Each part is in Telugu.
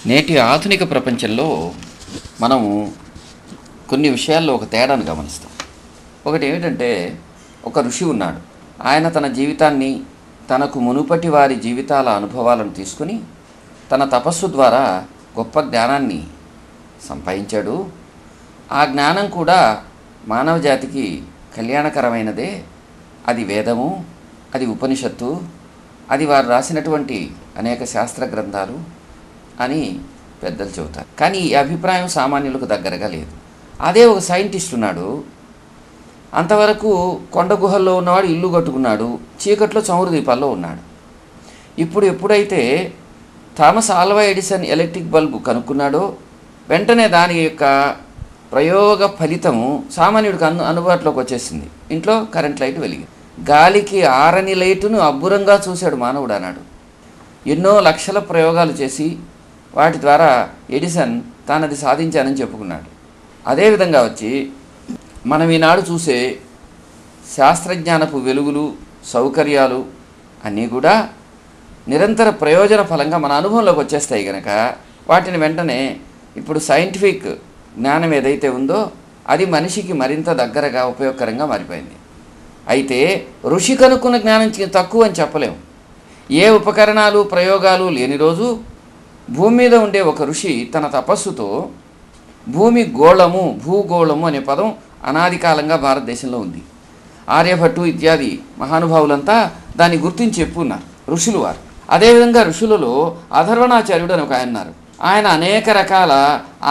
నేటి ఆధునిక ప్రపంచంలో మనము కొన్ని విషయాల్లో ఒక తేడాను గమనిస్తాం. ఒకటి ఏమిటంటే, ఒక ఋషి ఉన్నాడు. ఆయన తన జీవితాన్ని, తనకు మునుపటి వారి జీవితాల అనుభవాలను తీసుకుని తన తపస్సు ద్వారా గొప్ప జ్ఞానాన్ని సంపాదించాడు. ఆ జ్ఞానం కూడా మానవ జాతికి కళ్యాణకరమైనదే. అది వేదము, అది ఉపనిషత్తు, అది వారు రాసినటువంటి అనేక శాస్త్ర గ్రంథాలు అని పెద్దలు చెబుతారు. కానీ ఈ అభిప్రాయం సామాన్యులకు దగ్గరగా లేదు. అదే ఒక సైంటిస్ట్ ఉన్నాడు. అంతవరకు కొండ గుహల్లో ఉన్నవాడు ఇల్లు కట్టుకున్నాడు, చీకట్లో చమురు దీపాల్లో ఉన్నాడు. ఎప్పుడైతే Thomas Alva Edison electric bulb కనుక్కున్నాడో వెంటనే దాని యొక్క ప్రయోగ ఫలితము సామాన్యుడికి అందుబాటులోకి వచ్చేసింది. ఇంట్లో కరెంట్ లైట్ వెలిగింది. గాలికి ఆరని లైటును అబ్బురంగా చూశాడు మానవుడు అన్నాడు. ఎన్నో లక్షల ప్రయోగాలు చేసి వాటి ద్వారా ఎడిసన్ తానది సాధించానని చెప్పుకున్నాడు. అదేవిధంగా వచ్చి మనం ఈనాడు చూసే శాస్త్రజ్ఞానపు వెలుగులు, సౌకర్యాలు అన్నీ కూడా నిరంతర ప్రయోజన ఫలంగా మన అనుభవంలోకి వచ్చేస్తాయి కనుక వాటిని వెంటనే ఇప్పుడు సైంటిఫిక్ జ్ఞానం ఏదైతే ఉందో అది మనిషికి మరింత దగ్గరగా ఉపయోగకరంగా మారిపోయింది. అయితే ఋషి కనుక్కున్న జ్ఞానం తక్కువ అని చెప్పలేము. ఏ ఉపకరణాలు ప్రయోగాలు లేని రోజు భూమి మీద ఉండే ఒక ఋషి తన తపస్సుతో భూమి గోళము, భూగోళము అనే పదం అనాది కాలంగా భారతదేశంలో ఉంది. ఆర్యభట్టు ఇత్యాది మహానుభావులంతా దాన్ని గుర్తించి చెప్పున్నారు ఋషులు వారు. అదేవిధంగా ఋషులలో అధర్వణాచార్యుడు అని ఒక ఆయన ఉన్నారు. ఆయన అనేక రకాల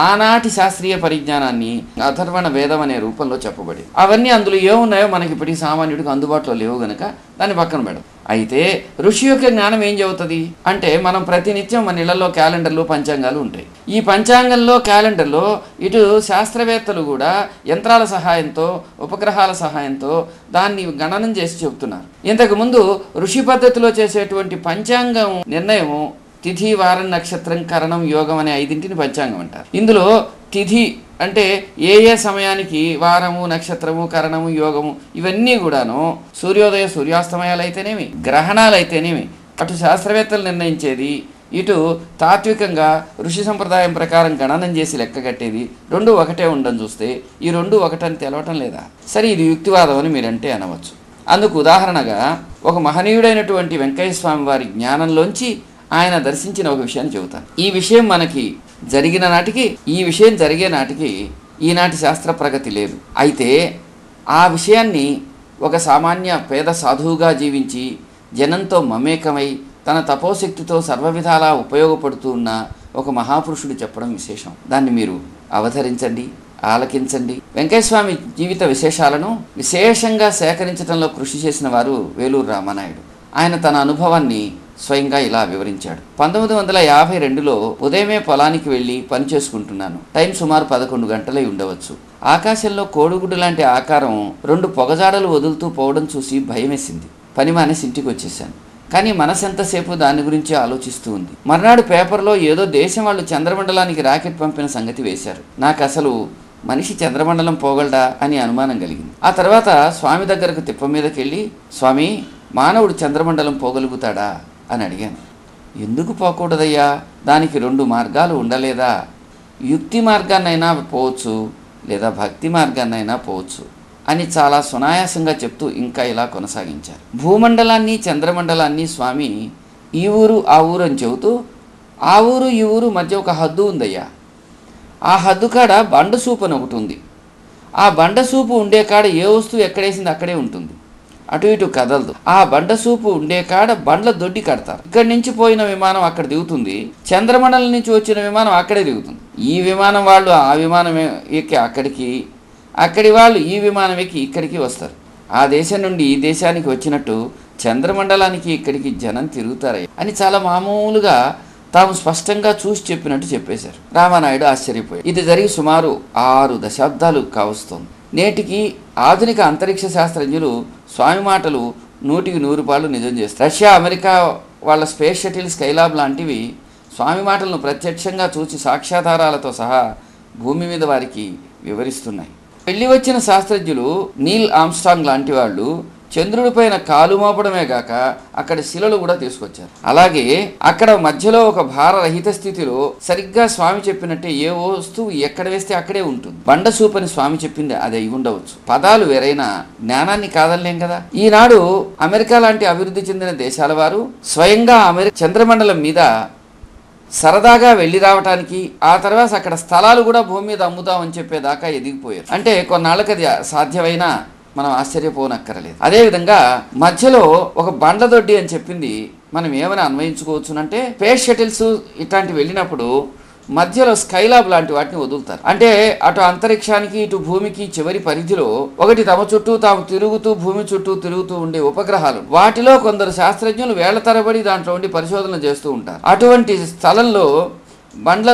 ఆనాటి శాస్త్రీయ పరిజ్ఞానాన్ని అధర్వణ వేదం అనే రూపంలో చెప్పబడి అవన్నీ అందులో ఏమున్నాయో మనకి ఇప్పటికీ సామాన్యుడికి అందుబాటులో లేవు గనక దాన్ని పక్కన పెడదాం. అయితే ఋషి యొక్క జ్ఞానం ఏం చెబుతుంది అంటే, మనం ప్రతినిత్యం మన ఇళ్లలో క్యాలెండర్లు, పంచాంగాలు ఉంటాయి. ఈ పంచాంగంలో, క్యాలెండర్లో ఇటు శాస్త్రవేత్తలు కూడా యంత్రాల సహాయంతో, ఉపగ్రహాల సహాయంతో దాన్ని గణనం చేసి చెబుతున్నారు. ఇంతకుముందు ఋషి పద్ధతిలో చేసేటువంటి పంచాంగం నిర్ణయము తిథి, వారం, నక్షత్రం, కరణం, యోగం అనే 5 పంచాంగం అంటారు. ఇందులో తిథి అంటే ఏ సమయానికి వారము, నక్షత్రము, కరణము, యోగము ఇవన్నీ కూడాను సూర్యోదయ సూర్యాస్తమయాలు అయితేనేమి, గ్రహణాలు అయితేనేమి అటు శాస్త్రవేత్తలు నిర్ణయించేది, ఇటు తాత్వికంగా ఋషి సంప్రదాయం ప్రకారం గణనం చేసి లెక్క కట్టేది, రెండు ఒకటే ఉండని చూస్తే ఈ రెండు ఒకటని తెలవటం లేదా? సరే, ఇది యుక్తివాదం అని మీరంటే అనవచ్చు. అందుకు ఉదాహరణగా ఒక మహనీయుడైనటువంటి వెంకయ్య స్వామి వారి జ్ఞానంలోంచి ఆయన దర్శించిన ఒక విషయాన్ని చెబుతాను. ఈ విషయం మనకి జరిగిన నాటికి, ఈ విషయం జరిగే నాటికి ఈనాటి శాస్త్ర ప్రగతి లేదు. అయితే ఆ విషయాన్ని ఒక సామాన్య పేద సాధువుగా జీవించి జనంతో మమేకమై తన తపోశక్తితో సర్వవిధాలా ఉపయోగపడుతూ ఉన్న ఒక మహాపురుషుడు చెప్పడం విశేషం. దాన్ని మీరు అవతరించండి, ఆలకించండి. వెంకయ్యస్వామి జీవిత విశేషాలను విశేషంగా సేకరించడంలో కృషి చేసిన వారు వేలూరు రామానాయుడు. ఆయన తన అనుభవాన్ని స్వయంగా ఇలా వివరించాడు. 1952లో ఉదయమే పొలానికి వెళ్ళి పని చేసుకుంటున్నాను. టైం సుమారు 11 గంటలై ఉండవచ్చు. ఆకాశంలో కోడిగుడ్డు లాంటి ఆకారం 2 పొగజాడలు వదులుతూ పోవడం చూసి భయమేసింది. పని మానేసి ఇంటికి వచ్చేసాను. కానీ మనసు ఎంతసేపు దాని గురించి ఆలోచిస్తూ ఉంది. మర్నాడు పేపర్లో ఏదో దేశం వాళ్ళు చంద్రమండలానికి రాకెట్ పంపిన సంగతి వేశారు. నాకు అసలు మనిషి చంద్రమండలం పోగలడా అని అనుమానం కలిగింది. ఆ తర్వాత స్వామి దగ్గరకు తిప్ప మీదకి వెళ్ళి, స్వామి, మానవుడు చంద్రమండలం పోగలుగుతాడా అని అడిగాను. ఎందుకు పోకూడదయ్యా? దానికి 2 మార్గాలు ఉండలేదా? యుక్తి మార్గాన్నైనా పోవచ్చు, లేదా భక్తి మార్గాన్నైనా పోవచ్చు అని చాలా సునాయాసంగా చెప్తూ ఇంకా ఇలా కొనసాగించారు. భూమండలాన్ని, చంద్రమండలాన్ని స్వామి ఈ ఊరు ఆ ఊరు అని చెబుతూ, ఆ ఊరు ఈ ఊరు మధ్య ఒక హద్దు ఉందయ్యా. ఆ హద్దు కాడ బండసూపు అని ఒకటి ఉంది. ఆ బండసూపు ఉండే కాడ ఏ వస్తువు ఎక్కడేసింది అక్కడే ఉంటుంది, అటు ఇటు కదలదు. ఆ బండసూపు ఉండే కాడ బండ్ల దొడ్డి కడతారు. ఇక్కడి నుంచి పోయిన విమానం అక్కడ దిగుతుంది, చంద్రమండలం నుంచి వచ్చిన విమానం అక్కడే దిగుతుంది. ఈ విమానం వాళ్ళు ఆ విమానం ఎక్కి అక్కడికి, అక్కడి వాళ్ళు ఈ విమానం ఎక్కి ఇక్కడికి వస్తారు. ఆ దేశం నుండి ఈ దేశానికి వచ్చినట్టు చంద్రమండలానికి ఇక్కడికి జనం తిరుగుతారయ్య అని చాలా మామూలుగా తాము స్పష్టంగా చూసి చెప్పినట్టు చెప్పేశారు. రామానాయుడు ఆశ్చర్యపోయాడు. ఇది జరిగి సుమారు 6 దశాబ్దాలు కావస్తోంది. నేటికి ఆధునిక అంతరిక్ష శాస్త్రజ్ఞులు స్వామి మాటలు 100కి 100 నిజం చేస్తారు. రష్యా, అమెరికా వాళ్ళ స్పేస్ షటిల్, స్కైలాబ్ లాంటివి స్వామి మాటలను ప్రత్యక్షంగా చూసి సాక్ష్యాధారాలతో సహా భూమి మీద వారికి వివరిస్తున్నాయి. వెళ్ళి వచ్చిన శాస్త్రజ్ఞులు నీల్ ఆమ్స్ట్రాంగ్ లాంటి వాళ్ళు చంద్రుడి పైన కాలు మోపడమే గాక అక్కడ శిలలు కూడా తీసుకొచ్చారు. అలాగే అక్కడ మధ్యలో ఒక భారరహిత స్థితిలో సరిగ్గా స్వామి చెప్పినట్టే ఏ వస్తువు ఎక్కడ వేస్తే అక్కడే ఉంటుంది. బండ చూపని స్వామి చెప్పింది అది అయి ఉండవచ్చు. పదాలు వేరైనా జ్ఞానాన్ని కాదనలేం కదా. ఈనాడు అమెరికా లాంటి అభివృద్ధి చెందిన దేశాల వారు స్వయంగా చంద్రమండలం మీద సరదాగా వెళ్ళి రావటానికి, ఆ తర్వాత అక్కడ స్థలాలు కూడా భూమి మీద అమ్ముతామని చెప్పేదాకా ఎదిగిపోయారు. అంటే కొన్నాళ్ళకి అది సాధ్యమైనా మనం ఆశ్చర్యపోనక్కర్లేదు. అదేవిధంగా మధ్యలో ఒక బండ్లదొడ్డి అని చెప్పింది మనం ఏమైనా అన్వయించుకోవచ్చునంటే స్పేస్ షటిల్స్ ఇట్లాంటివి వెళ్ళినప్పుడు మధ్యలో స్కైలాబ్ లాంటి వాటిని వదులుతారు. అంటే అటు అంతరిక్షానికి ఇటు భూమికి చివరి పరిధిలో ఒకటి తమ చుట్టూ తాము తిరుగుతూ భూమి చుట్టూ తిరుగుతూ ఉండే ఉపగ్రహాలు, వాటిలో కొందరు శాస్త్రజ్ఞులు వేళ్ల తరబడి దాంట్లో ఉండి పరిశోధన చేస్తూ ఉంటారు. అటువంటి స్థలంలో బండ్ల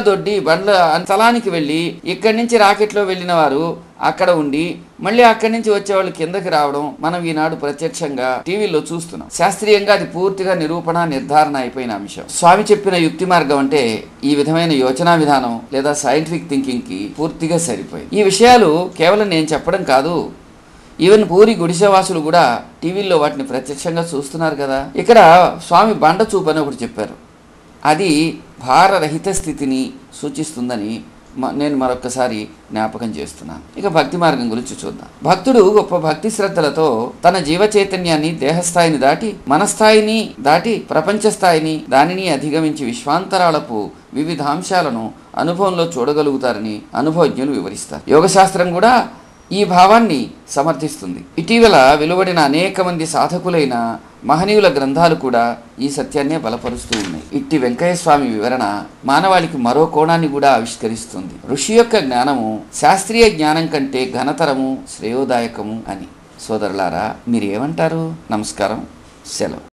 స్థలానికి వెళ్ళి ఇక్కడి నుంచి రాకెట్లో వెళ్ళిన వారు అక్కడ ఉండి మళ్ళీ అక్కడి నుంచి వచ్చేవాళ్ళు కిందకి రావడం మనం ఈనాడు ప్రత్యక్షంగా టీవీలో చూస్తున్నాం. శాస్త్రీయంగా అది పూర్తిగా నిరూపణ నిర్ధారణ అయిపోయిన అంశం. స్వామి చెప్పిన యుక్తి మార్గం అంటే ఈ విధమైన యోచనా విధానం లేదా సైంటిఫిక్ థింకింగ్ కి పూర్తిగా సరిపోయింది. ఈ విషయాలు కేవలం నేను చెప్పడం కాదు, ఈవెన్ పూరి గుడిసెవాసులు కూడా టీవీల్లో వాటిని ప్రత్యక్షంగా చూస్తున్నారు కదా. ఇక్కడ స్వామి బండ చూపు అని ఒకటి చెప్పారు. అది భారరహిత స్థితిని సూచిస్తుందని నేను మరొకసారి జ్ఞాపకం చేస్తున్నాను. ఇక భక్తి మార్గం గురించి చూద్దాం. భక్తుడు గొప్ప భక్తి శ్రద్ధలతో తన జీవ చైతన్యాన్ని దేహస్థాయిని దాటి మనస్థాయిని దాటి ప్రపంచ స్థాయిని దానిని అధిగమించి విశ్వాంతరాలపు వివిధ అంశాలను అనుభవంలో చూడగలుగుతారని అనుభవజ్ఞులు వివరిస్తారు. యోగశాస్త్రం కూడా ఈ భావాన్ని సమర్థిస్తుంది. ఇటీవల వెలువడిన అనేక మంది సాధకులైన మహనీయుల గ్రంథాలు కూడా ఈ సత్యాన్నే బలపరుస్తూ ఉన్నాయి. ఇట్టి వెంకయ్య స్వామి వివరణ మానవాళికి మరో కోణాన్ని కూడా ఆవిష్కరిస్తుంది. ఋషి యొక్క జ్ఞానము శాస్త్రీయ జ్ఞానం కంటే ఘనతరము శ్రేయోదాయకము అని. సోదరులారా, మీరు ఏమంటారు? నమస్కారం, సెలవు.